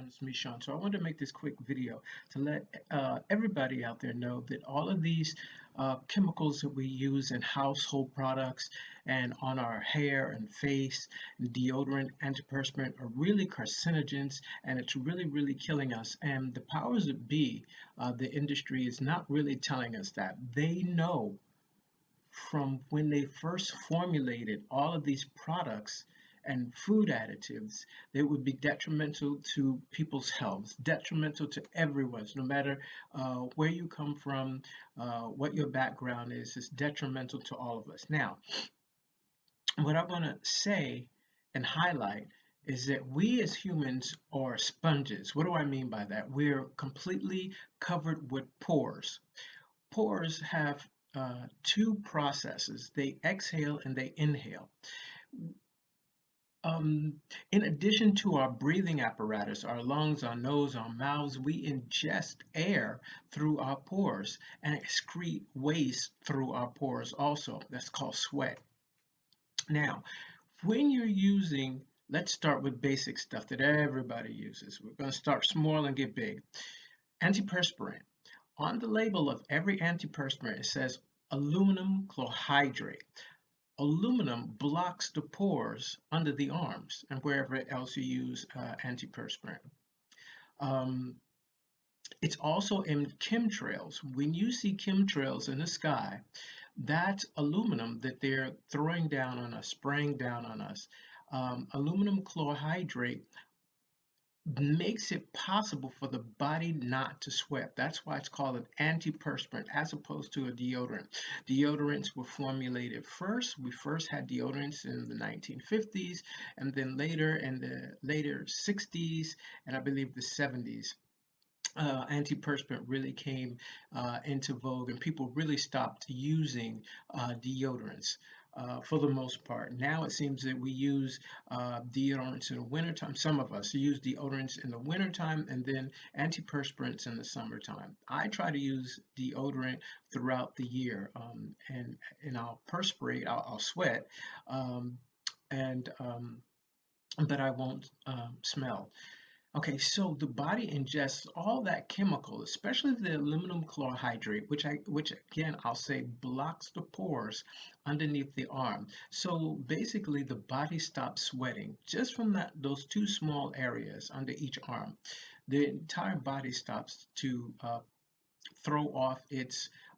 It's me, Sean. So I wanted to make this quick video to let everybody out there know that all of these chemicals that we use in household products and on our hair and face, deodorant, antiperspirant, are really carcinogens, and it's really, really killing us. And the powers that be, the industry is not really telling us that. They know from when they first formulated all of these products and food additives that would be detrimental to people's health, detrimental to everyone's, no matter where you come from, what your background is, it's detrimental to all of us. Now, what I want to say and highlight is that we as humans are sponges. What do I mean by that? We're completely covered with pores. Pores have two processes. They exhale and they inhale. Um, in addition to our breathing apparatus, our lungs, our nose, our mouths, we ingest air through our pores and excrete waste through our pores also. That's called sweat. Now, when you're using, let's start with basic stuff that everybody uses. We're going to start small and get big. Antiperspirant. On the label of every antiperspirant, it says aluminum chlorhydrate. Aluminum blocks the pores under the arms and wherever else you use antiperspirant. Um, it's also in chemtrails. When you see chemtrails in the sky, that's aluminum that they're throwing down on us, spraying down on us. Aluminum chlorhydrate makes it possible for the body not to sweat. That's why it's called an antiperspirant as opposed to a deodorant. Deodorants were formulated first. We first had deodorants in the 1950s, and then later in the later 60s and I believe the 70s. Antiperspirant really came into vogue, and people really stopped using deodorants for the most part. Now it seems that we use deodorants in the wintertime. Some of us use deodorants in the wintertime and then antiperspirants in the summertime. I try to use deodorant throughout the year, and I'll perspirate, I'll sweat, um, and but I won't smell. Okay, so the body ingests all that chemical, especially the aluminum chlorhydrate, which again I'll say blocks the pores underneath the arm. So basically the body stops sweating just from those two small areas under each arm. The entire body stops to throw off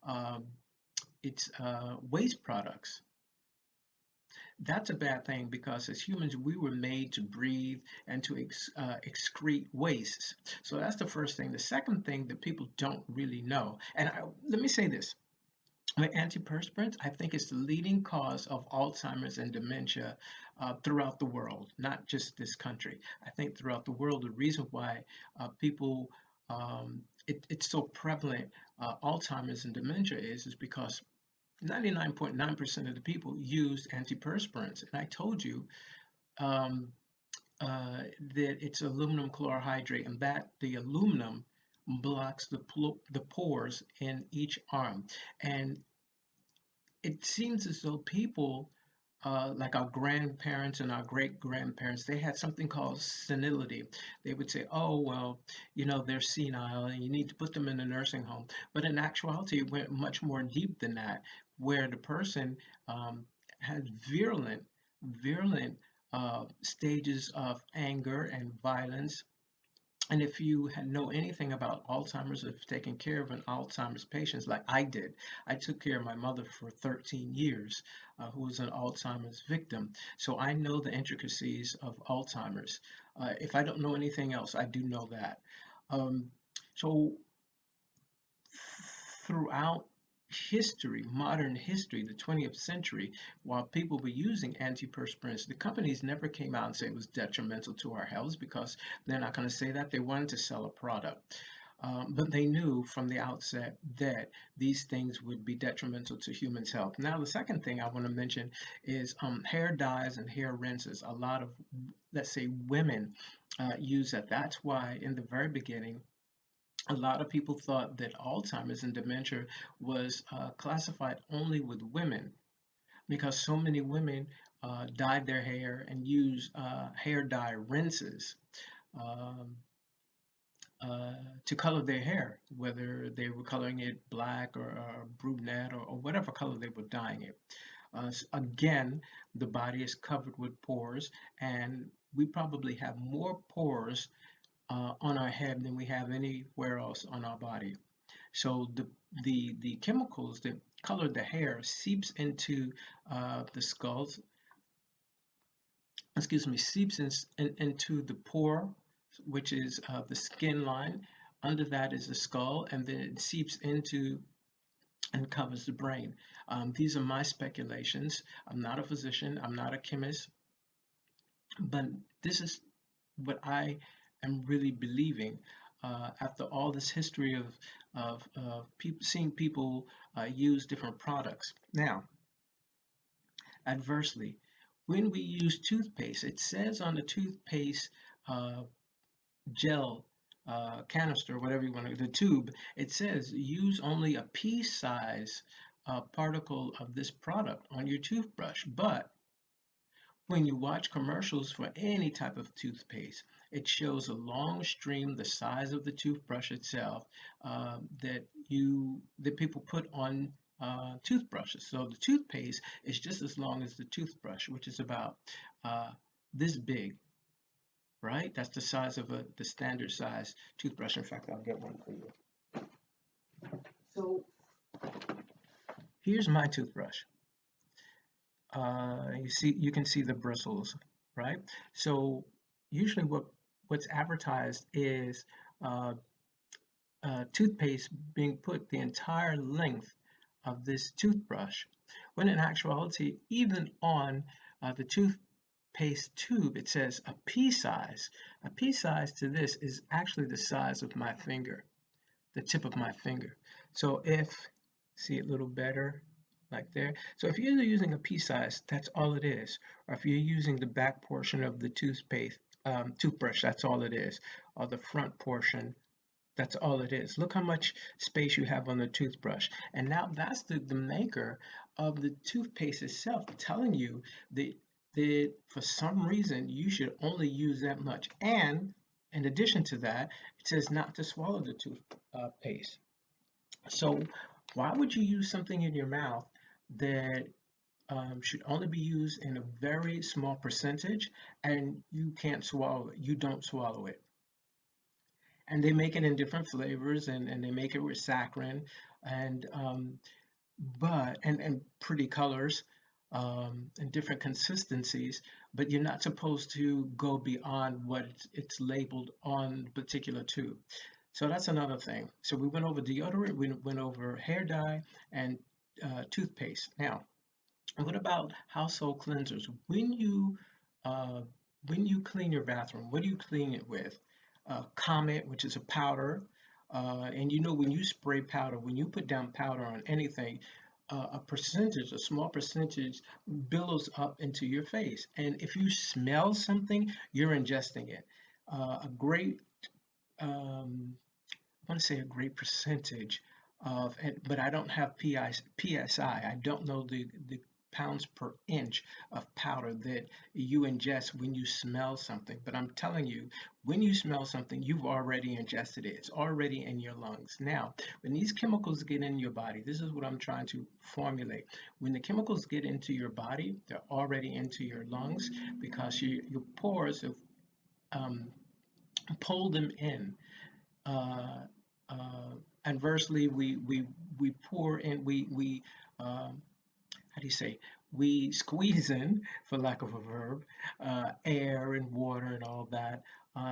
um, its waste products. That's a bad thing because as humans, we were made to breathe and to excrete wastes. So that's the first thing. The second thing that people don't really know, and let me say this. With antiperspirants, I think it's the leading cause of Alzheimer's and dementia throughout the world, not just this country. I think throughout the world, the reason why people it's so prevalent, Alzheimer's and dementia is because 99.9% of the people use antiperspirants. And I told you um, that it's aluminum chlorhydrate and that the aluminum blocks the pores in each arm. And it seems as though people, like our grandparents and our great grandparents, they had something called senility. They would say, oh, well, they're senile and you need to put them in a nursing home. But in actuality, it went much more deep than that, where the person had virulent stages of anger and violence. And if you know anything about Alzheimer's, if taking care of an Alzheimer's patient, like I did, I took care of my mother for 13 years, who was an Alzheimer's victim. So I know the intricacies of Alzheimer's. If I don't know anything else, I do know that. Um, so throughout history, modern history, the 20th century, while people were using antiperspirants, the companies never came out and said it was detrimental to our health because they're not going to say that. They wanted to sell a product. But they knew from the outset that these things would be detrimental to humans' health. Now, the second thing I want to mention is hair dyes and hair rinses. A lot of, let's say, women use that. That's why in the very beginning, a lot of people thought that Alzheimer's and dementia was classified only with women because so many women dyed their hair and used hair dye rinses. Um, uh, to color their hair, whether they were coloring it black or brunette or whatever color they were dyeing it. Again, the body is covered with pores, and we probably have more pores on our head than we have anywhere else on our body. So the chemicals that color the hair seeps into the skulls, excuse me, into the pore, which is the skin line. Under that is the skull, and then it seeps into and covers the brain. These are my speculations. I'm not a physician. I'm not a chemist, but this is what I am really believing after all this history of people seeing people use different products. Now, adversely, when we use toothpaste, it says on the toothpaste uh, gel canister, whatever you want to, the tube, it says use only a pea-size particle of this product on your toothbrush. But when you watch commercials for any type of toothpaste, it shows a long stream the size of the toothbrush itself that people put on toothbrushes. So the toothpaste is just as long as the toothbrush, which is about uh, this big, right? That's the size of the standard size toothbrush. In fact, I'll get one for you. So here's my toothbrush. You can see the bristles, right? So usually what's advertised is uh, toothpaste being put the entire length of this toothbrush, when in actuality, even on the toothpaste tube, it says a pea size. A pea size to this is actually the size of my finger, the tip of my finger. So see it a little better, like there. So if you're using a pea size, that's all it is. Or if you're using the back portion of the toothbrush, that's all it is. Or the front portion, that's all it is. Look how much space you have on the toothbrush. And now that's the maker of the toothpaste itself telling you that, that for some reason you should only use that much. And in addition to that, it says not to swallow the toothpaste. So why would you use something in your mouth that should only be used in a very small percentage and you can't swallow it? You don't swallow it. And they make it in different flavors, and they make it with saccharin and and pretty colors and different consistencies, but you're not supposed to go beyond what it's labeled on the particular tube. So that's another thing. So we went over deodorant, we went over hair dye and toothpaste. Now, what about household cleansers? Uh, when you clean your bathroom, what do you clean it with? Comet, which is a powder, and you know when you spray powder, when you put down powder on anything, a small percentage, billows up into your face. And if you smell something, you're ingesting it. A great I want to say a great percentage but I don't have PSI. I don't know the pounds per inch of powder that you ingest when you smell something. But I'm telling you, when you smell something, you've already ingested it. It's already in your lungs. Now, when these chemicals get in your body, this is what I'm trying to formulate. When the chemicals get into your body, they're already into your lungs because your pores have um, pulled them in. uh, Adversely, we pour in, how do you say, we squeeze in, for lack of a verb, air and water and all that.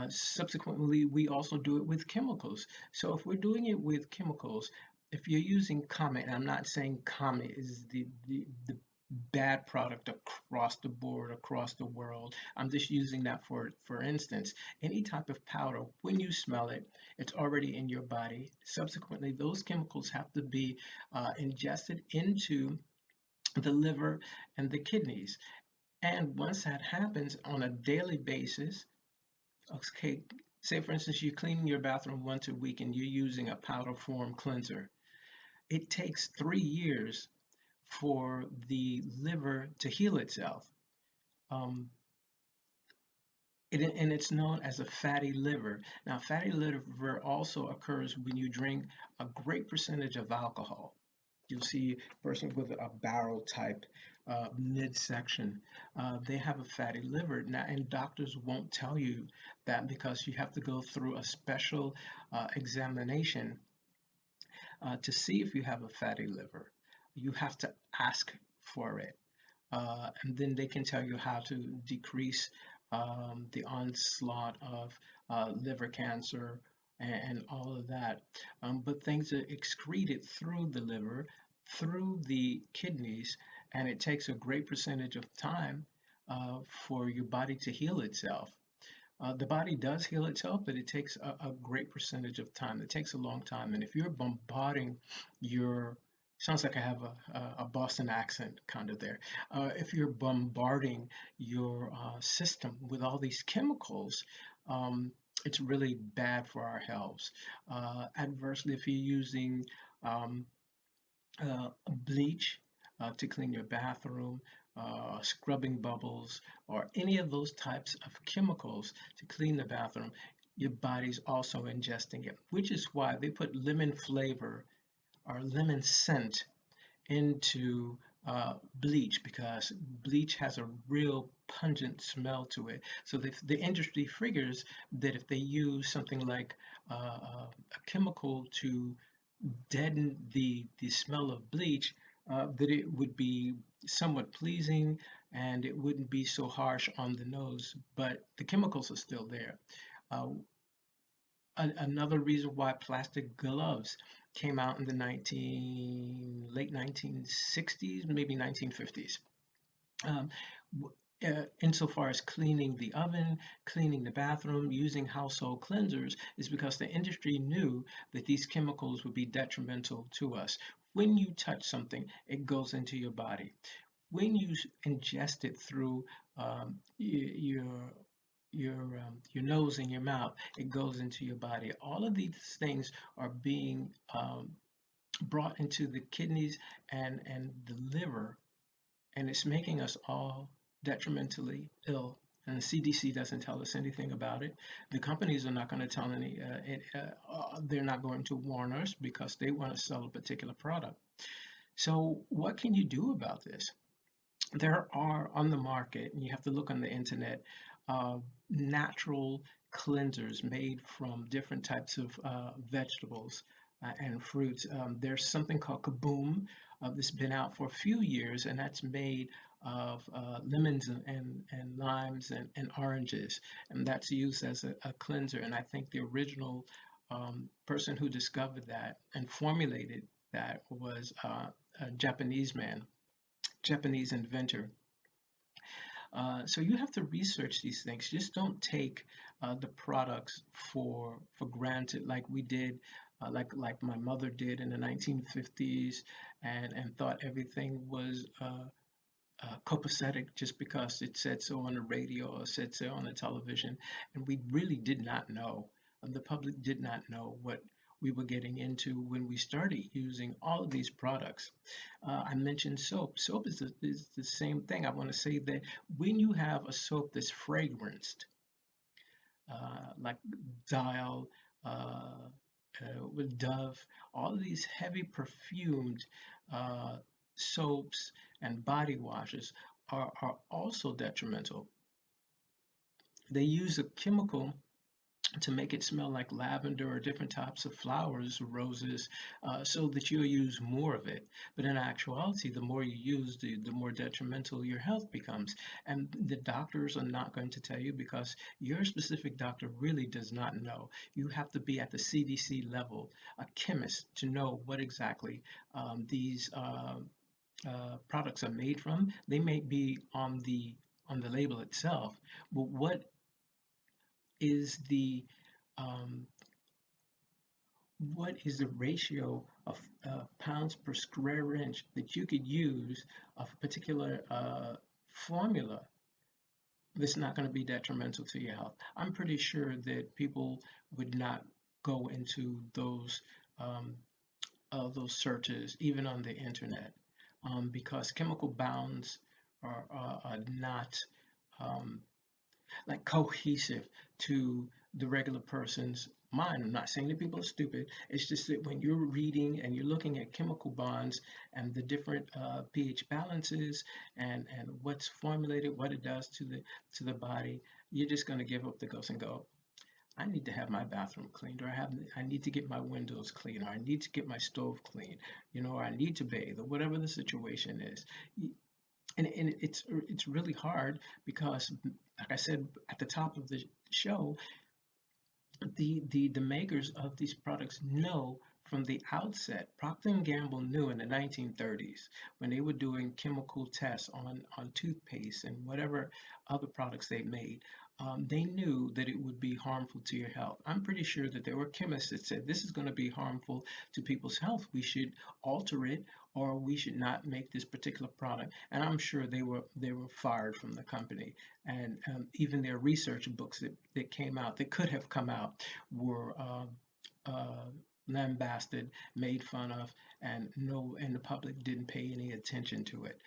Subsequently, we also do it with chemicals. So if we're doing it with chemicals, if you're using Comet, and I'm not saying Comet is the bad product across the board, across the world. I'm just using that for instance. Any type of powder, when you smell it, it's already in your body. Subsequently, those chemicals have to be ingested into the liver and the kidneys. And once that happens on a daily basis, okay, say for instance, you're cleaning your bathroom once a week and you're using a powder form cleanser. It takes 3 years for the liver to heal itself. Um, and it's known as a fatty liver. Now, fatty liver also occurs when you drink a great percentage of alcohol. You'll see a person with a barrel type midsection. They have a fatty liver. Now, and doctors won't tell you that because you have to go through a special examination to see if you have a fatty liver. You have to ask for it, and then they can tell you how to decrease the onslaught of liver cancer and all of that. But things are excreted through the liver, through the kidneys, and it takes a great percentage of time for your body to heal itself. The body does heal itself, but it takes a great percentage of time. It takes a long time. And if you're bombarding your, sounds like I have a Boston accent kind of there. If you're bombarding your system with all these chemicals, it's really bad for our health. Adversely, if you're using um, bleach to clean your bathroom, scrubbing bubbles, or any of those types of chemicals to clean the bathroom, your body's also ingesting it, which is why they put lemon flavor or lemon scent into bleach because bleach has a real pungent smell to it. So the industry figures that if they use something like a chemical to deaden the smell of bleach, that it would be somewhat pleasing and it wouldn't be so harsh on the nose, but the chemicals are still there. Uh, Another reason why plastic gloves came out in the late 1960s, maybe 1950s. Um, Insofar as cleaning the oven, cleaning the bathroom, using household cleansers, is because the industry knew that these chemicals would be detrimental to us. When you touch something, it goes into your body. When you ingest it through your nose and your mouth, it goes into your body. All of these things are being brought into the kidneys and the liver, and it's making us all detrimentally ill. And the CDC doesn't tell us anything about it. The companies are not going to tell they're not going to warn us because they want to sell a particular product. So, what can you do about this? There are on the market, and you have to look on the internet, natural cleansers made from different types of vegetables and fruits. There's something called Kaboom that's been out for a few years, and that's made of lemons and limes and oranges, and that's used as a cleanser. And I think the original person who discovered that and formulated that was a Japanese man, Japanese inventor. So you have to research these things. Just don't take the products for granted, like we did, like my mother did in the 1950s, and thought everything was copacetic just because it said so on the radio or said so on the television, and we really did not know. The public did not know what we were getting into when we started using all of these products. I mentioned soap. Soap is the same thing. I want to say that when you have a soap that's fragranced, like Dial, with Dove, all of these heavy perfumed uh, soaps and body washes are also detrimental. They use a chemical to make it smell like lavender or different types of flowers, roses, so that you'll use more of it. But in actuality, the more you use, the more detrimental your health becomes. And the doctors are not going to tell you because your specific doctor really does not know. You have to be at the CDC level, a chemist, to know what exactly these products are made from. They may be on the label itself, but is the um, what is the ratio of pounds per square inch that you could use of a particular formula that's not going to be detrimental to your health? I'm pretty sure that people would not go into um, those searches, even on the internet, because chemical bounds are not. Um, like cohesive to the regular person's mind. I'm not saying that people are stupid. It's just that when you're reading and you're looking at chemical bonds and the different pH balances and what's formulated, what it does to the body, you're just going to give up the ghost and go, I need to have my bathroom cleaned, or I need to get my windows clean, or I need to get my stove clean, or I need to bathe, or whatever the situation is. And it's really hard because, like I said at the top of the show, the makers of these products know from the outset. Procter and Gamble knew in the 1930s when they were doing chemical tests on toothpaste and whatever other products they made. They knew that it would be harmful to your health. I'm pretty sure that there were chemists that said this is going to be harmful to people's health. We should alter it, or we should not make this particular product. And I'm sure they were fired from the company. And even their research books that came out, that could have come out, were uh, lambasted, made fun of, and the public didn't pay any attention to it.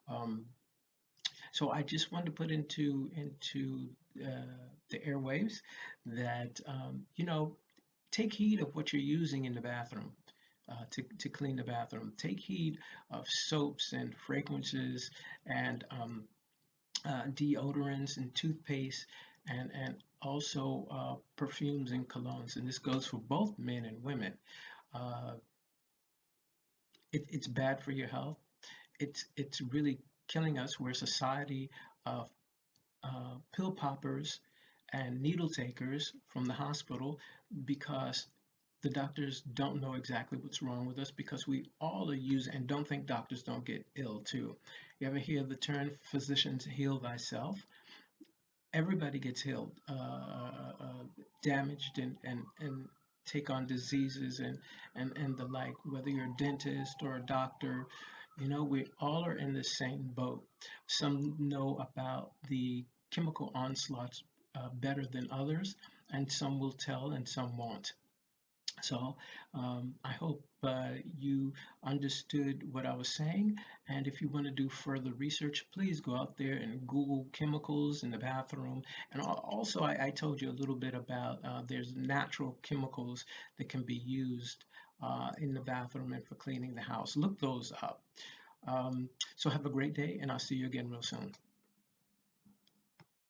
Um, so I just wanted to put into the airwaves that take heed of what you're using in the bathroom. To clean the bathroom, take heed of soaps and fragrances and deodorants and toothpaste and also perfumes and colognes. And this goes for both men and women. Uh, it's bad for your health. It's really killing us. We're a society of pill poppers and needle takers from the hospital because the doctors don't know exactly what's wrong with us, because we all are using, and don't think doctors don't get ill too. You ever hear the term physicians heal thyself? Everybody gets healed, damaged, and take on diseases and the like, whether you're a dentist or a doctor. We all are in the same boat. Some know about the chemical onslaughts better than others, and some will tell and some won't. So I hope you understood what I was saying. And if you want to do further research, please go out there and Google chemicals in the bathroom. And also, I told you a little bit about there's natural chemicals that can be used in the bathroom and for cleaning the house. Look those up. So have a great day, and I'll see you again real soon.